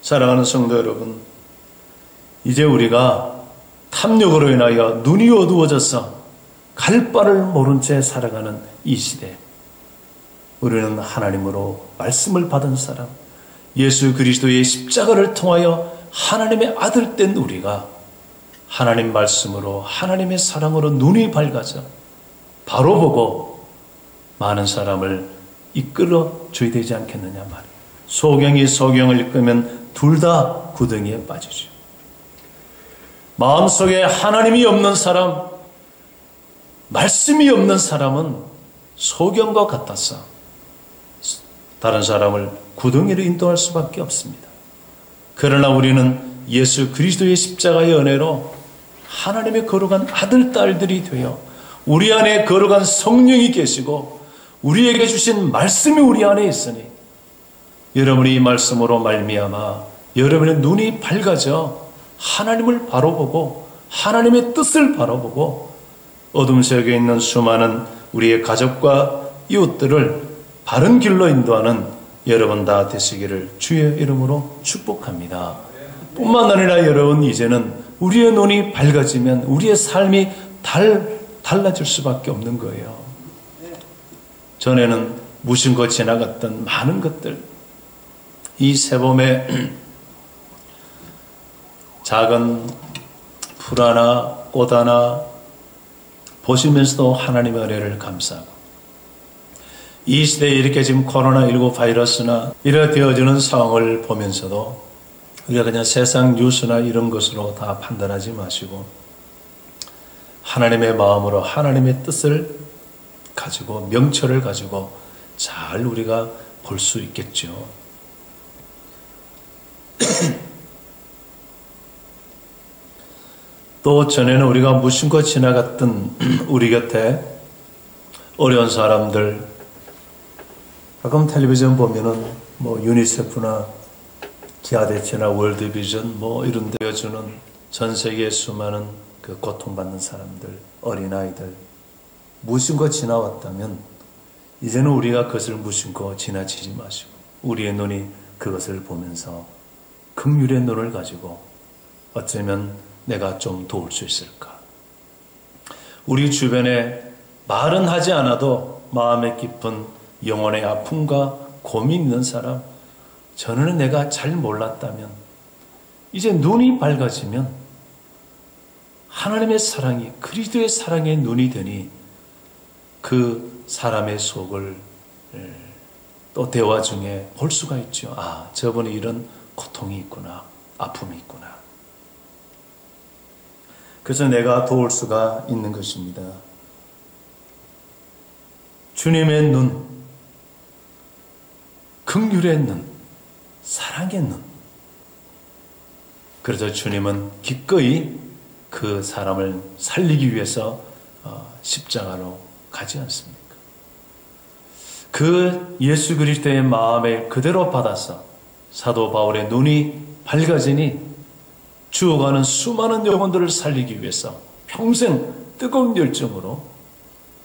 사랑하는 성도 여러분, 이제 우리가 탐욕으로 인하여 눈이 어두워져서 갈 바를 모른 채 살아가는 이 시대, 우리는 하나님으로 말씀을 받은 사람, 예수 그리스도의 십자가를 통하여 하나님의 아들 된 우리가 하나님 말씀으로 하나님의 사랑으로 눈이 밝아져 바로 보고 많은 사람을 이끌어 줘야 되지 않겠느냐 말이에요. 소경이 소경을 이끌면 둘 다 구덩이에 빠지죠. 마음속에 하나님이 없는 사람, 말씀이 없는 사람은 소경과 같아서 다른 사람을 구덩이로 인도할 수밖에 없습니다. 그러나 우리는 예수 그리스도의 십자가의 은혜로 하나님의 거룩한 아들, 딸들이 되어 우리 안에 거룩한 성령이 계시고 우리에게 주신 말씀이 우리 안에 있으니 여러분이 이 말씀으로 말미암아 여러분의 눈이 밝아져 하나님을 바로 보고 하나님의 뜻을 바로 보고 어둠 속에 있는 수많은 우리의 가족과 이웃들을 바른 길로 인도하는 여러분 다 되시기를 주의 이름으로 축복합니다. 뿐만 아니라 여러분, 이제는 우리의 눈이 밝아지면 우리의 삶이 달라질 수밖에 없는 거예요. 전에는 무심코 지나갔던 많은 것들, 이 새봄에 작은 풀 하나, 꽃 하나 보시면서도 하나님의 은혜를 감사하고, 이 시대에 이렇게 지금 코로나19 바이러스나 이렇게 되어지는 상황을 보면서도 우리가 그냥 세상 뉴스나 이런 것으로 다 판단하지 마시고 하나님의 마음으로 하나님의 뜻을 가지고, 명철을 가지고 잘 우리가 볼 수 있겠죠. 또 전에는 우리가 무심코 지나갔던 우리 곁에 어려운 사람들, 가끔 텔레비전 보면은 유니세프나 기아대체나 월드비전 이런 데 주는 전 세계의 수많은 그 고통받는 사람들, 어린아이들, 무심코 지나왔다면 이제는 우리가 그것을 무심코 지나치지 마시고 우리의 눈이 그것을 보면서 긍휼의 눈을 가지고 어쩌면 내가 좀 도울 수 있을까? 우리 주변에 말은 하지 않아도 마음에 깊은 영혼의 아픔과 고민 있는 사람, 전에는 내가 잘 몰랐다면 이제 눈이 밝아지면 하나님의 사랑이, 그리스도의 사랑의 눈이 되니 그 사람의 속을 또 대화 중에 볼 수가 있죠. 아, 저분이 이런 고통이 있구나, 아픔이 있구나. 그래서 내가 도울 수가 있는 것입니다. 주님의 눈, 긍휼의 눈, 사랑의 눈. 그래서 주님은 기꺼이 그 사람을 살리기 위해서 십자가로 가지 않습니까? 그 예수 그리스도의 마음을 그대로 받아서 사도 바울의 눈이 밝아지니 죽어가는 수많은 영혼들을 살리기 위해서 평생 뜨거운 열정으로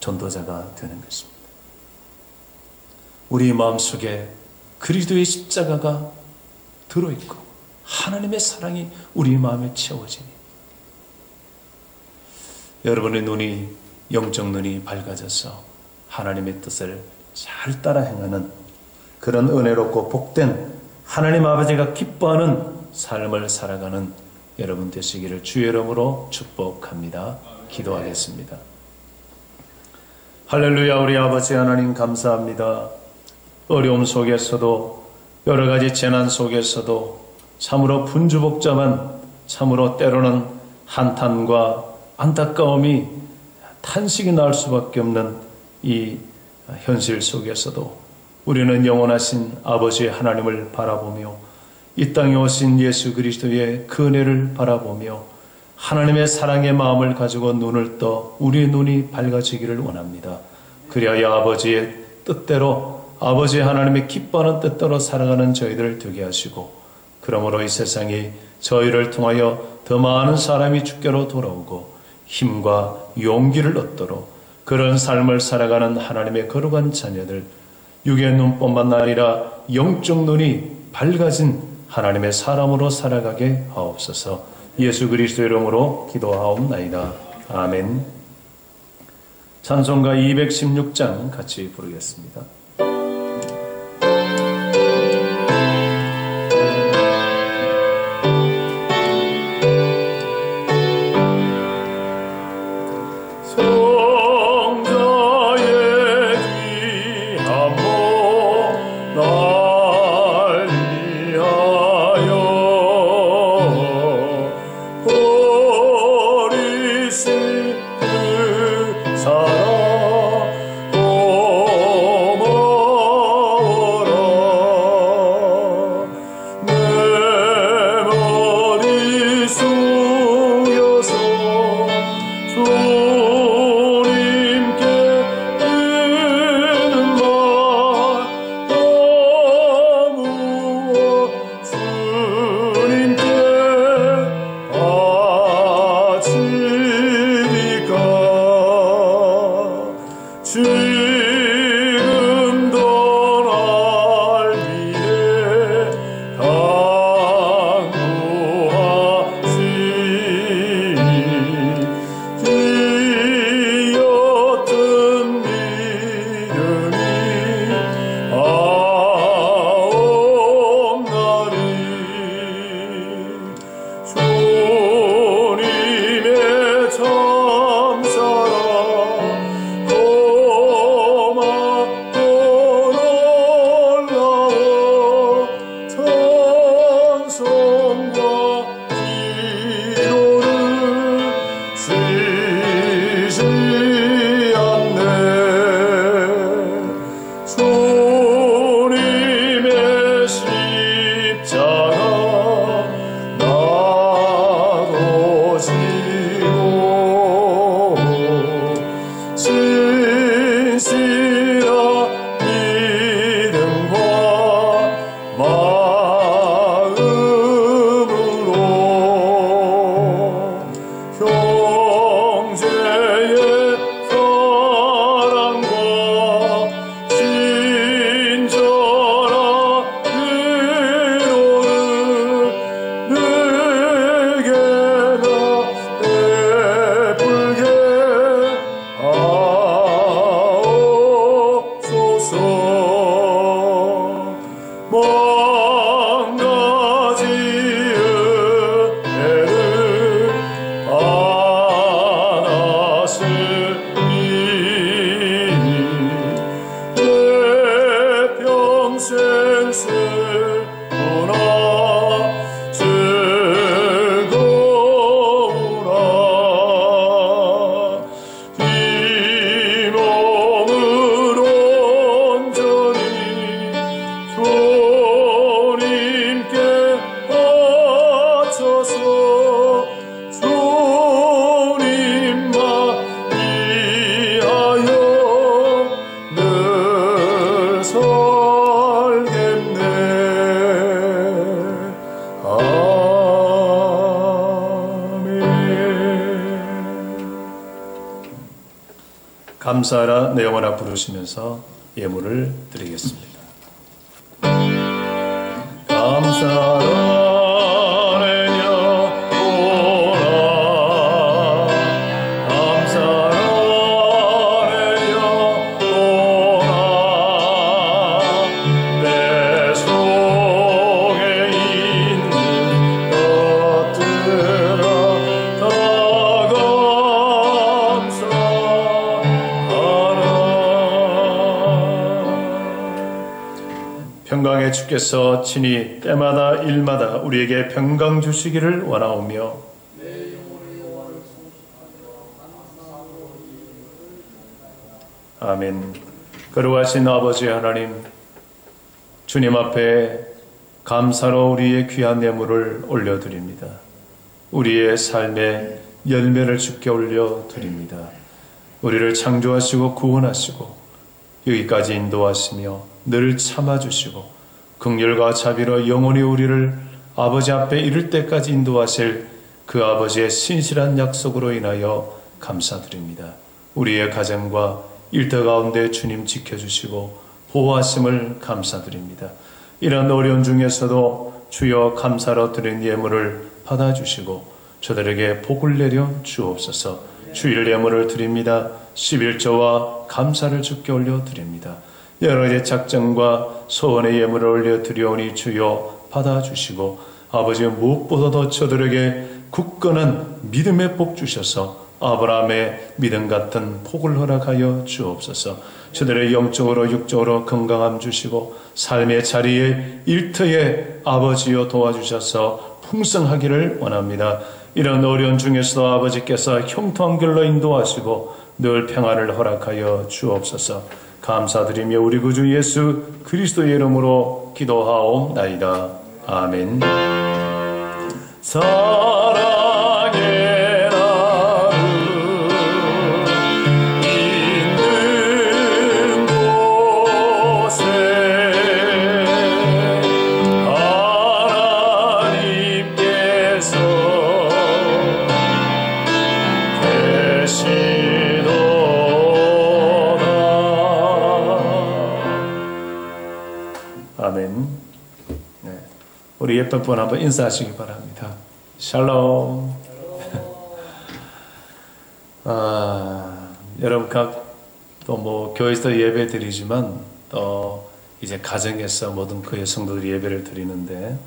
전도자가 되는 것입니다. 우리 마음속에 그리스도의 십자가가 들어있고 하나님의 사랑이 우리 마음에 채워지니 여러분의 눈이, 영적 눈이 밝아져서 하나님의 뜻을 잘 따라 행하는 그런 은혜롭고 복된 하나님 아버지가 기뻐하는 삶을 살아가는 여러분 되시기를 주의 이름으로 축복합니다. 기도하겠습니다. 할렐루야. 우리 아버지 하나님 감사합니다. 어려움 속에서도 여러 가지 재난 속에서도 참으로 분주복잡한, 참으로 때로는 한탄과 안타까움이 탄식이 나올 수밖에 없는 이 현실 속에서도 우리는 영원하신 아버지 하나님을 바라보며 이 땅에 오신 예수 그리스도의 그 은혜를 바라보며 하나님의 사랑의 마음을 가지고 눈을 떠 우리의 눈이 밝아지기를 원합니다. 그리하여 아버지의 뜻대로, 아버지 하나님의 기뻐하는 뜻대로 살아가는 저희들을 되게 하시고, 그러므로 이 세상이 저희를 통하여 더 많은 사람이 주께로 돌아오고 힘과 용기를 얻도록 그런 삶을 살아가는 하나님의 거룩한 자녀들, 육의 눈뿐만 아니라 영적 눈이 밝아진 하나님의 사람으로 살아가게 하옵소서. 예수 그리스도 이름으로 기도하옵나이다. 아멘. 찬송가 216장 같이 부르겠습니다. 사랑 감사하라 내 영혼아 부르시면서 예물을 드리겠습니다. 감사하라 평강의 주께서 친히 때마다 일마다 우리에게 평강 주시기를 원하오며 아멘. 거룩하신 아버지 하나님, 주님 앞에 감사로 우리의 귀한 예물을 올려드립니다. 우리의 삶의 열매를 주께 올려드립니다. 우리를 창조하시고 구원하시고 여기까지 인도하시며 늘 참아주시고 긍휼과 자비로 영원히 우리를 아버지 앞에 이를 때까지 인도하실 그 아버지의 신실한 약속으로 인하여 감사드립니다. 우리의 가정과 일터 가운데 주님 지켜주시고 보호하심을 감사드립니다. 이런 어려운 중에서도 주여 감사로 드린 예물을 받아주시고 저들에게 복을 내려 주옵소서. 주일 예물을 드립니다. 11조와 감사를 주께 올려드립니다. 여러 가지 작정과 소원의 예물을 올려드리오니 주여 받아주시고 아버지 무엇보다도 저들에게 굳건한 믿음의 복 주셔서 아브라함의 믿음 같은 복을 허락하여 주옵소서. 저들의 영적으로 육적으로 건강함 주시고 삶의 자리에 일터에 아버지여 도와주셔서 풍성하기를 원합니다. 이런 어려운 중에서도 아버지께서 형통한 길로 인도하시고 늘 평안을 허락하여 주옵소서. 감사드리며 우리 구주 예수 그리스도의 이름으로 기도하옵나이다. 아멘. 사랑의 나름 있는 곳에 하나님께서 아멘. 네. 우리 예쁜 분 한번 인사하시기 바랍니다. 샬롬. 여러분 또 교회에서 예배 드리지만 또 이제 가정에서 모든 교회 성도들이 예배를 드리는데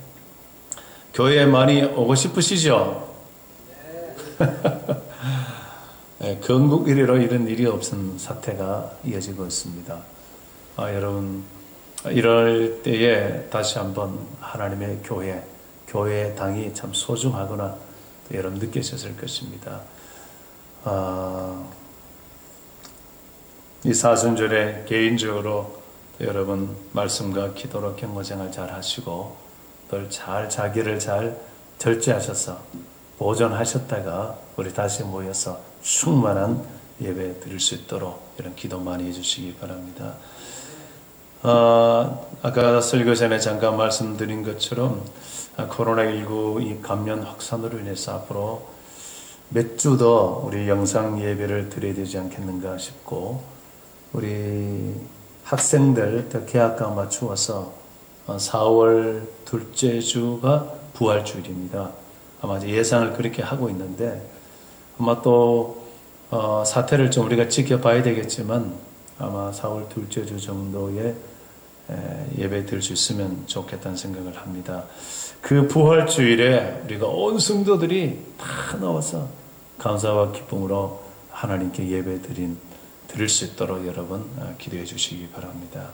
교회에 많이 오고 싶으시죠? 네, 건국 이래로 이런 일이 없은 사태가 이어지고 있습니다. 여러분 이럴 때에 다시 한번 하나님의 교회의 당이 참 소중하구나 여러분 느끼셨을 것입니다. 이 사순절에 개인적으로 여러분 말씀과 기도로 경건생활 잘 하시고 늘 잘 자기를 잘 절제하셔서 보존하셨다가 우리 다시 모여서 충만한 예배 드릴 수 있도록 이런 기도 많이 해주시기 바랍니다. 아까 설교 전에 잠깐 말씀드린 것처럼 코로나19 이 감염 확산으로 인해서 앞으로 몇 주 더 우리 영상 예배를 드려야 되지 않겠는가 싶고 우리 학생들 더 개학과 맞추어서 4월 둘째 주가 부활주일입니다. 아마 예상을 그렇게 하고 있는데 아마 또 사태를 좀 우리가 지켜봐야 되겠지만 아마 4월 둘째 주 정도에 예배 드릴 수 있으면 좋겠다는 생각을 합니다. 그 부활주일에 우리가 온 성도들이 다 나와서 감사와 기쁨으로 하나님께 예배 드릴 수 있도록 여러분 기도해 주시기 바랍니다.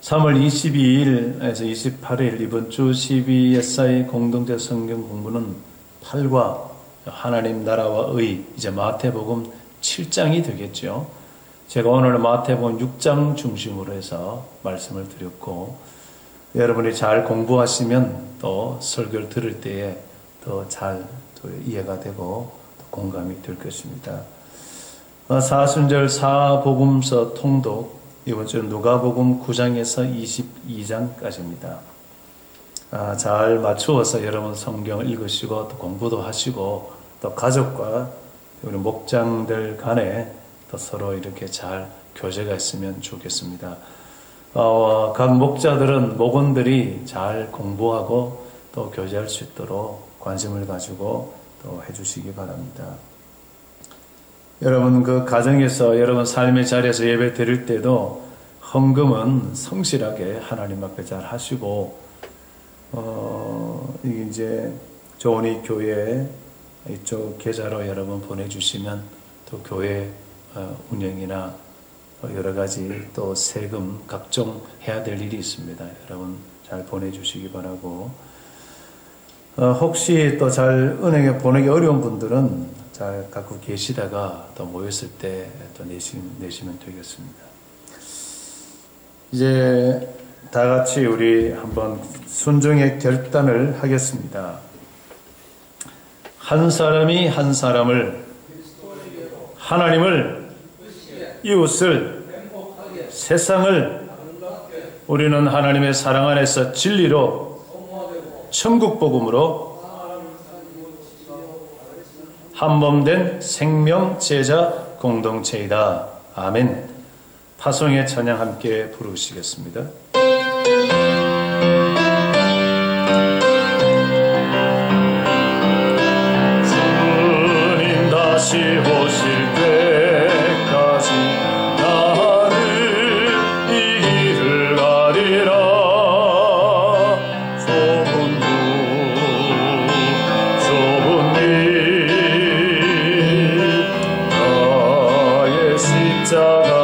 3월 22일에서 28일 이번 주 12예사의 공동체 성경 공부는 8과 하나님 나라와 의 이제 마태복음 7장이 되겠죠. 제가 오늘 마태복음 6장 중심으로 해서 말씀을 드렸고 여러분이 잘 공부하시면 또 설교를 들을 때에 더 잘 이해가 되고 공감이 될 것입니다. 사순절 사복음서 통독 이번 주 누가복음 9장에서 22장까지입니다. 잘 맞추어서 여러분 성경을 읽으시고 또 공부도 하시고 또 가족과 우리 목장들 간에 또 서로 이렇게 잘 교제가 있으면 좋겠습니다. 각 목자들은, 목원들이 잘 공부하고 또 교제할 수 있도록 관심을 가지고 또 해주시기 바랍니다. 여러분, 그 가정에서, 여러분 삶의 자리에서 예배 드릴 때도 헌금은 성실하게 하나님 앞에 잘 하시고, 이게 이제 조은희 교회 이쪽 계좌로 여러분 보내주시면 또 교회 운영이나 여러 가지 또 세금 각종 해야 될 일이 있습니다. 여러분 잘 보내주시기 바라고, 혹시 또 잘 은행에 보내기 어려운 분들은 잘 갖고 계시다가 또 모였을 때 또 내시면 되겠습니다. 이제 다 같이 우리 한번 순종의 결단을 하겠습니다. 한 사람이 한 사람을, 하나님을, 이웃을, 세상을 우리는 하나님의 사랑 안에서 진리로, 천국 복음으로 한몸된 생명 제자 공동체이다. 아멘. 파송의 찬양 함께 부르시겠습니다. 주님 다시 오실 때까지 나는 이 길을 가리라. 좁은 길 나의 십자가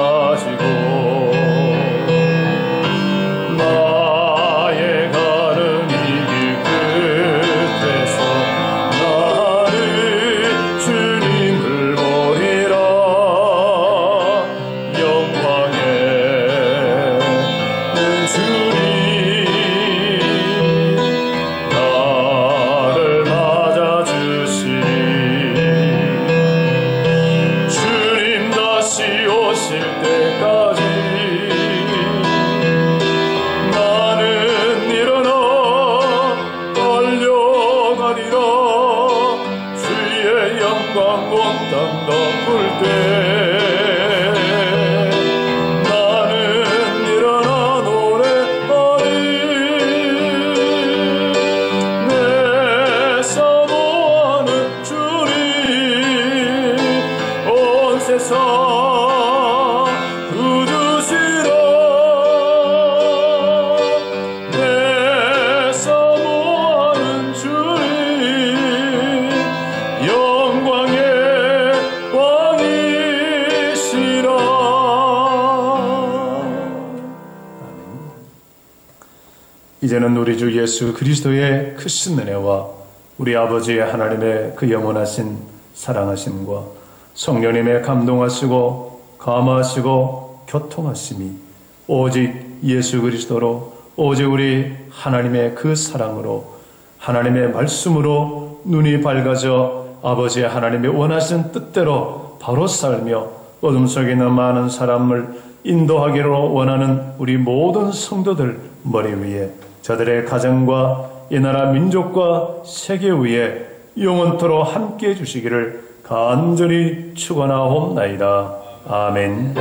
이제는 우리 주 예수 그리스도의 크신 은혜와 우리 아버지 하나님의 그 영원하신 사랑하심과 성령님의 감동하시고 감화하시고 교통하심이 오직 예수 그리스도로, 오직 우리 하나님의 그 사랑으로, 하나님의 말씀으로 눈이 밝아져 아버지 하나님의 원하신 뜻대로 바로 살며 어둠 속에 있는 많은 사람을 인도하기로 원하는 우리 모든 성도들 머리 위에, 저들의 가정과 이 나라 민족과 세계 위에 영원토록 함께해 주시기를 간절히 축원하옵나이다. 아멘.